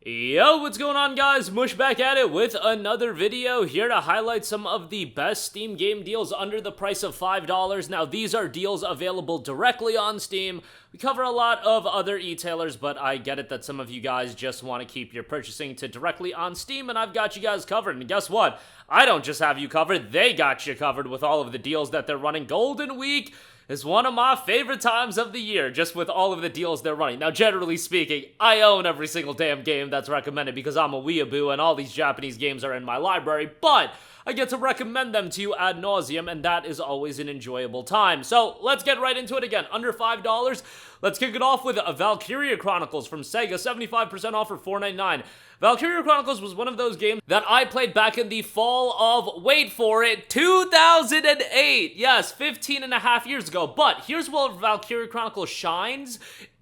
Yo, what's going on, guys? Mush back at it with another video here to highlight some of the best Steam game deals under the price of $5. Now, these are deals available directly on Steam. We cover a lot of other e-tailers, but I get it that some of you guys just want to keep your purchasing to directly on Steam, and I've got you guys covered. And guess what? I don't just have you covered, they got you covered with all of the deals that they're running. Golden Week is one of my favorite times of the year, just with all of the deals they're running. Now, generally speaking, I own every single damn game that's recommended because I'm a weeaboo and all these Japanese games are in my library, but I get to recommend them to you ad nauseum, and that is always an enjoyable time. So, let's get right into it again. Under $5, let's kick it off with Valkyria Chronicles from Sega, 75% off for $4.99. Valkyria Chronicles was one of those games that I played back in the fall of, wait for it, 2008. Yes, 15 and a half years ago. But here's where Valkyria Chronicles shines.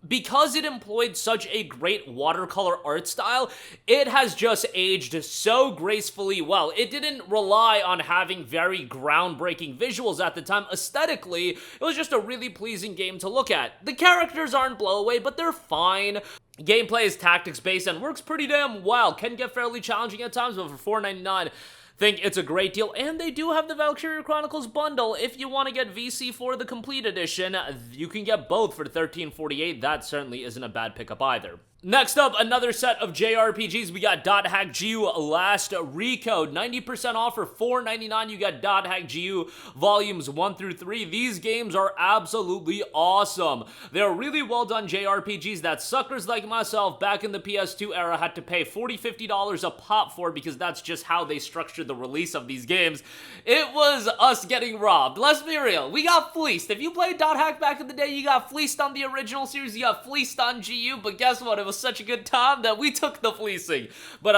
Because it employed such a great watercolor art style, it has just aged so gracefully well. It didn't rely on having very groundbreaking visuals at the time. Aesthetically, it was just a really pleasing game to look at. The characters aren't blowaway, but they're fine. Gameplay is tactics-based and works pretty damn well. Can get fairly challenging at times, but for $4.99, think it's a great deal. And they do have the Valkyria Chronicles bundle. If you want to get VC for the complete edition, you can get both for $13.48. That certainly isn't a bad pickup either. Next up, another set of JRPGs. We got .hack GU Last Recode, 90% off for $4.99. You got .hack GU Volumes 1 through 3. These games are absolutely awesome. They're really well done JRPGs that suckers like myself back in the PS2 era had to pay $40, $50 a pop for because that's just how they structured the release of these games. It was us getting robbed. Let's be real. We got fleeced. If you played .hack back in the day, you got fleeced on the original series, you got fleeced on GU, but guess what? It was such a good time that we took the fleecing. But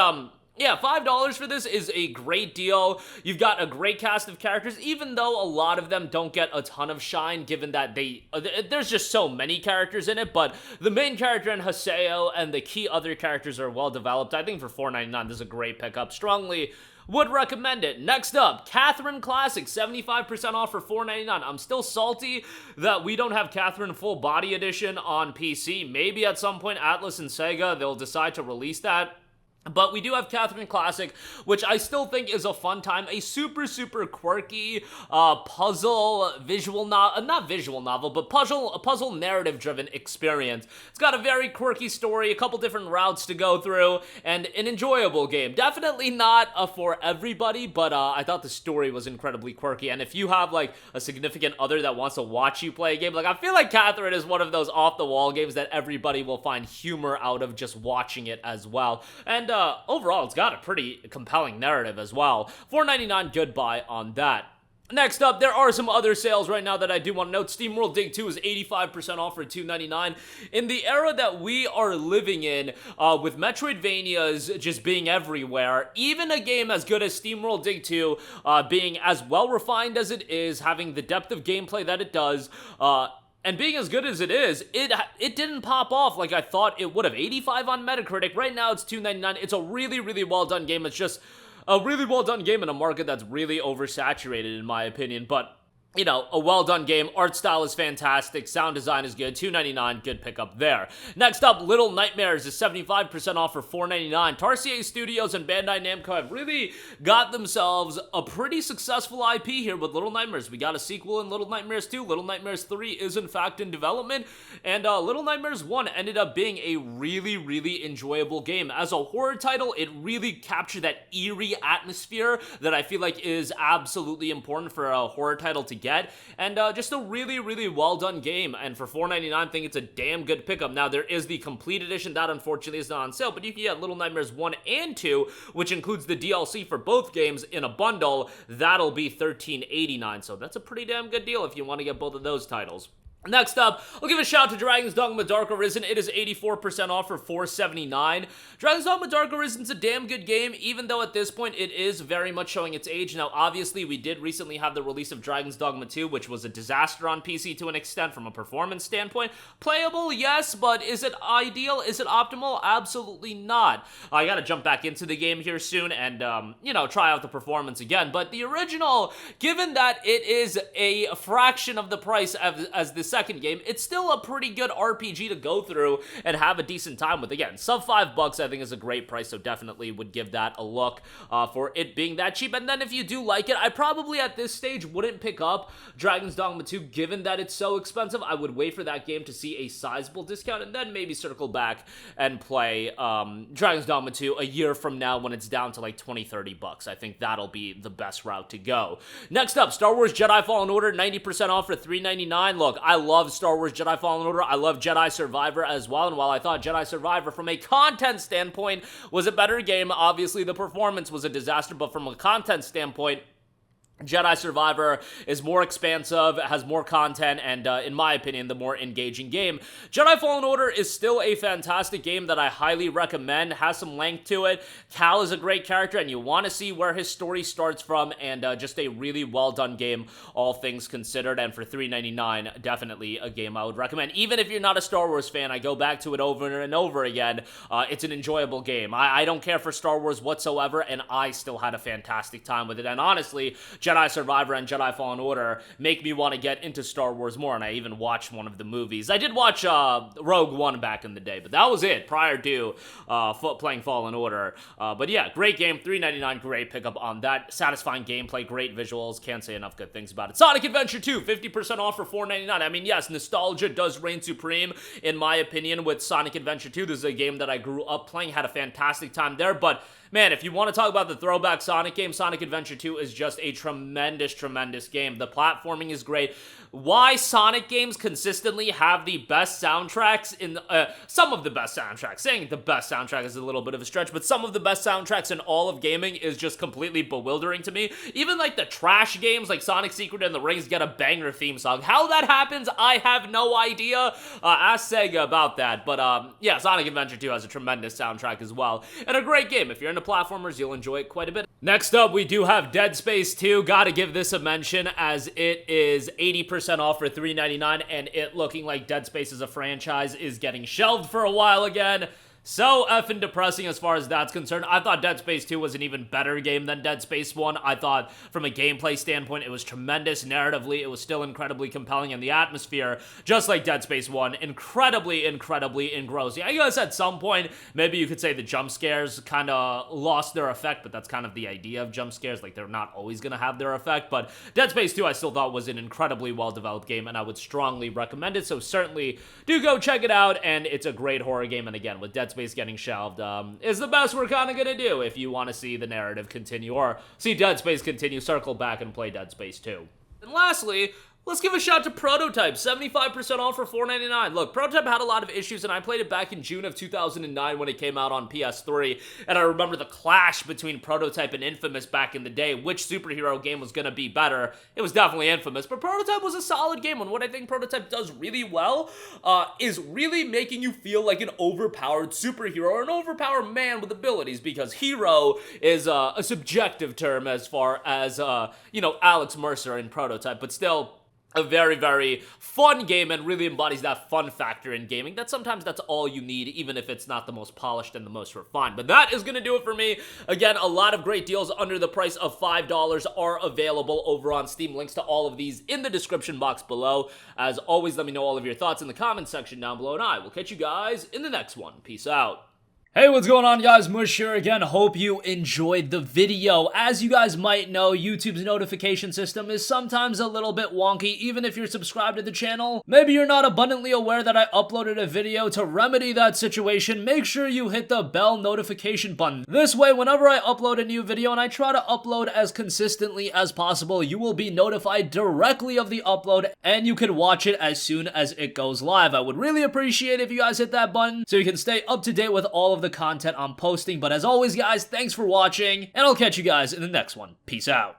yeah, $5 for this is a great deal. You've got a great cast of characters, even though a lot of them don't get a ton of shine, given that there's just so many characters in it, but the main character in Haseo and the key other characters are well developed. I think for $4.99, this is a great pickup. Strongly would recommend it. Next up, Catherine Classic, 75% off for $4.99. I'm still salty that we don't have Catherine Full Body Edition on PC. Maybe at some point, Atlas and Sega, they'll decide to release that. But we do have Catherine Classic, which I still think is a fun time. A super, super quirky puzzle visual novel, not visual novel, but puzzle narrative-driven experience. It's got a very quirky story, a couple different routes to go through, and an enjoyable game. Definitely not for everybody, but I thought the story was incredibly quirky. And if you have, like, a significant other that wants to watch you play a game, like, I feel like Catherine is one of those off-the-wall games that everybody will find humor out of just watching it as well. And overall, it's got a pretty compelling narrative as well. $4.99, good buy on that. Next up, there are some other sales right now that I do want to note. SteamWorld Dig 2 is 85% off for $2.99. In the era that we are living in, with Metroidvanias just being everywhere, even a game as good as SteamWorld Dig 2 being as well refined as it is, having the depth of gameplay that it does, and being as good as it is, it didn't pop off like I thought it would have. 85 on Metacritic. Right now, it's $2.99. It's a really, really well-done game. It's just a really well-done game in a market that's really oversaturated, in my opinion. But, you know, a well-done game. Art style is fantastic. Sound design is good. $2.99, good pickup there. Next up, Little Nightmares is 75% off for $4.99. Tarsier Studios and Bandai Namco have really got themselves a pretty successful IP here with Little Nightmares. We got a sequel in Little Nightmares 2. Little Nightmares 3 is, in fact, in development. And Little Nightmares 1 ended up being a really, really enjoyable game. As a horror title, it really captured that eerie atmosphere that I feel like is absolutely important for a horror title to get, and just a really, really well done game. And for $4.99, I think it's a damn good pickup. Now, there is the complete edition that unfortunately is not on sale, but you can get Little Nightmares 1 and 2, which includes the DLC for both games in a bundle. That'll be $13.89, so that's a pretty damn good deal if you want to get both of those titles. Next up, I'll give a shout out to Dragon's Dogma Dark Arisen. It is 84% off for $4.79. Dragon's Dogma Dark Arisen's a damn good game, even though at this point it is very much showing its age. Now, obviously, we did recently have the release of Dragon's Dogma 2, which was a disaster on PC to an extent from a performance standpoint. Playable, yes, but is it ideal? Is it optimal? Absolutely not. I gotta jump back into the game here soon and, you know, try out the performance again. But the original, given that it is a fraction of the price as this second game, it's still a pretty good RPG to go through and have a decent time with. Again, sub $5 I think is a great price, so definitely would give that a look for it being that cheap. And then if you do like it, I probably at this stage wouldn't pick up Dragon's Dogma 2 given that it's so expensive. I would wait for that game to see a sizable discount and then maybe circle back and play Dragon's Dogma 2 a year from now when it's down to like 20-30 bucks. I think that'll be the best route to go. Next up, Star Wars Jedi Fallen Order, 90% off for $3.99. Look, I love Star Wars Jedi Fallen Order. I love Jedi Survivor as well, and while I thought Jedi Survivor from a content standpoint was a better game, obviously the performance was a disaster, but from a content standpoint, Jedi Survivor is more expansive, has more content, and in my opinion, the more engaging game. Jedi Fallen Order is still a fantastic game that I highly recommend, has some length to it. Cal is a great character, and you want to see where his story starts from, and just a really well-done game, all things considered, and for $3.99, definitely a game I would recommend. Even if you're not a Star Wars fan, I go back to it over and over again. It's an enjoyable game. I don't care for Star Wars whatsoever, and I still had a fantastic time with it, and honestly, Jedi Survivor and Jedi Fallen Order make me want to get into Star Wars more, and I even watched one of the movies. I did watch Rogue One back in the day, but that was it prior to playing Fallen Order. But yeah, great game, $3.99, great pickup on that. Satisfying gameplay, great visuals, can't say enough good things about it. Sonic Adventure 2, 50% off for $4.99. I mean, yes, nostalgia does reign supreme, in my opinion, with Sonic Adventure 2. This is a game that I grew up playing, had a fantastic time there, but man, if you want to talk about the throwback Sonic game, Sonic Adventure 2 is just a tremendous, tremendous game. The platforming is great. Why Sonic games consistently have the best soundtracks in some of the best soundtracks. Saying the best soundtrack is a little bit of a stretch, but some of the best soundtracks in all of gaming is just completely bewildering to me. Even like the trash games like Sonic Secret and the Rings get a banger theme song. How that happens, I have no idea. Ask Sega about that. But yeah, Sonic Adventure 2 has a tremendous soundtrack as well. And a great game. If you're into platformers, you'll enjoy it quite a bit. Next up, we do have Dead Space 2. Gotta give this a mention as it is 80% off for $3.99, and it looking like Dead Space as a franchise is getting shelved for a while again. So effing depressing as far as that's concerned. I thought Dead Space 2 was an even better game than Dead Space 1. I thought from a gameplay standpoint, it was tremendous. Narratively, it was still incredibly compelling, and the atmosphere, just like Dead Space 1, incredibly, incredibly engrossing. I guess at some point, maybe you could say the jump scares kind of lost their effect, but that's kind of the idea of jump scares. Like, they're not always going to have their effect, but Dead Space 2 I still thought was an incredibly well-developed game, and I would strongly recommend it, so certainly do go check it out, and it's a great horror game, and again, with Dead Space getting shelved is the best we're kind of going to do if you want to see the narrative continue or see Dead Space continue, circle back and play Dead Space 2. And lastly, let's give a shout to Prototype, 75% off for $4.99. Look, Prototype had a lot of issues, and I played it back in June of 2009 when it came out on PS3, and I remember the clash between Prototype and Infamous back in the day. Which superhero game was going to be better? It was definitely Infamous, but Prototype was a solid game, and what I think Prototype does really well is really making you feel like an overpowered superhero or an overpowered man with abilities, because hero is a subjective term as far as, you know, Alex Mercer in Prototype, but still a very, very fun game and really embodies that fun factor in gaming. That sometimes that's all you need, even if it's not the most polished and the most refined. But that is going to do it for me. Again, a lot of great deals under the price of $5 are available over on Steam. Links to all of these in the description box below. As always, let me know all of your thoughts in the comments section down below, and I will catch you guys in the next one. Peace out. Hey, what's going on, guys? Mush here again. Hope you enjoyed the video. As you guys might know, YouTube's notification system is sometimes a little bit wonky, even if you're subscribed to the channel. Maybe you're not abundantly aware that I uploaded a video. To remedy that situation, make sure you hit the bell notification button. This way, whenever I upload a new video, and I try to upload as consistently as possible, you will be notified directly of the upload, and you can watch it as soon as it goes live. I would really appreciate if you guys hit that button so you can stay up to date with all of the content I'm posting. But as always, guys, thanks for watching, and I'll catch you guys in the next one. Peace out.